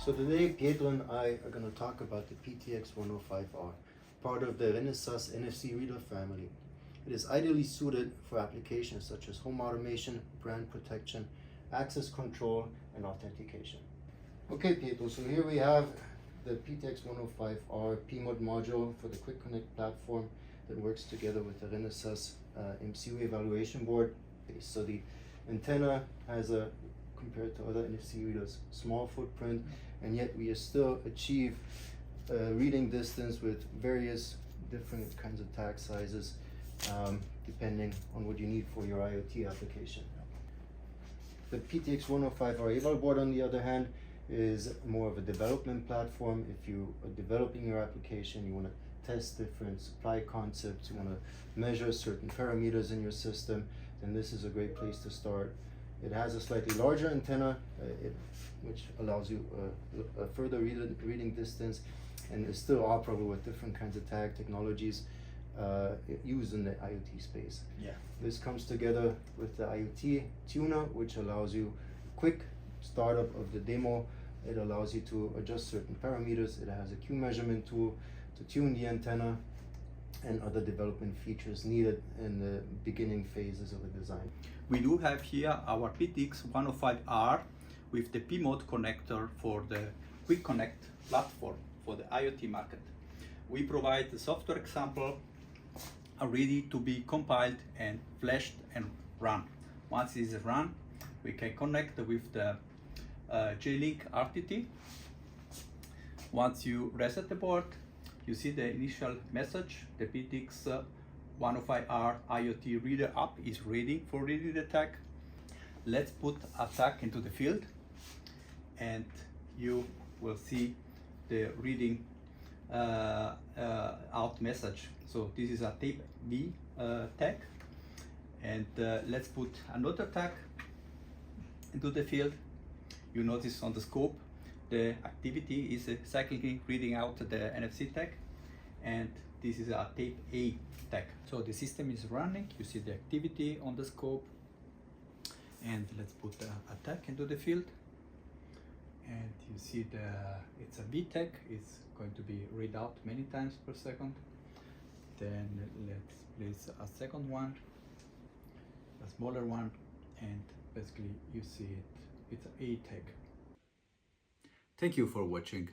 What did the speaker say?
So today Pietro and I are going to talk about the PTX105R, part of the Renesas NFC Reader family. It is ideally suited for applications such as home automation, brand protection, access control, and authentication. Okay Pietro, so here we have the PTX105R Pmod module for the Quick Connect platform that works together with the Renesas MCU evaluation board. So the antenna has a, compared to other NFC readers, small footprint, and yet we still achieve reading distance with various different kinds of tag sizes depending on what you need for your IoT application. The PTX105R eval board, on the other hand, is more of a development platform. If you are developing your application, you want to test different supply concepts, you want to measure certain parameters in your system, then this is a great place to start. It has a slightly larger antenna, which allows you a further reading distance, and is still operable with different kinds of tag technologies used in the IoT space. Yeah. This comes together with the IoT tuner, which allows you quick startup of the demo. It allows you to adjust certain parameters. It has a Q measurement tool to tune the antenna and other development features needed in the beginning phases of a design. We do have here our PTX105R with the Pmod connector for the Quick Connect platform for the IoT market. We provide the software example ready to be compiled and flashed and run. Once it is run, we can connect with the J-Link RTT. Once you reset the board, you see the initial message. The PTX105R IoT Reader app is ready for reading the tag. Let's put a tag into the field, and you will see the reading out message. So this is a tape B tag, and let's put another tag into the field. You notice on the scope the activity is cyclically reading out the NFC tag, and this is a tape A tag. So the system is running, you see the activity on the scope, and let's put a tag into the field, and you see it's a B tag. It's going to be read out many times per second. Then let's place a second one, a smaller one, and basically you see it's an A tag. Thank you for watching.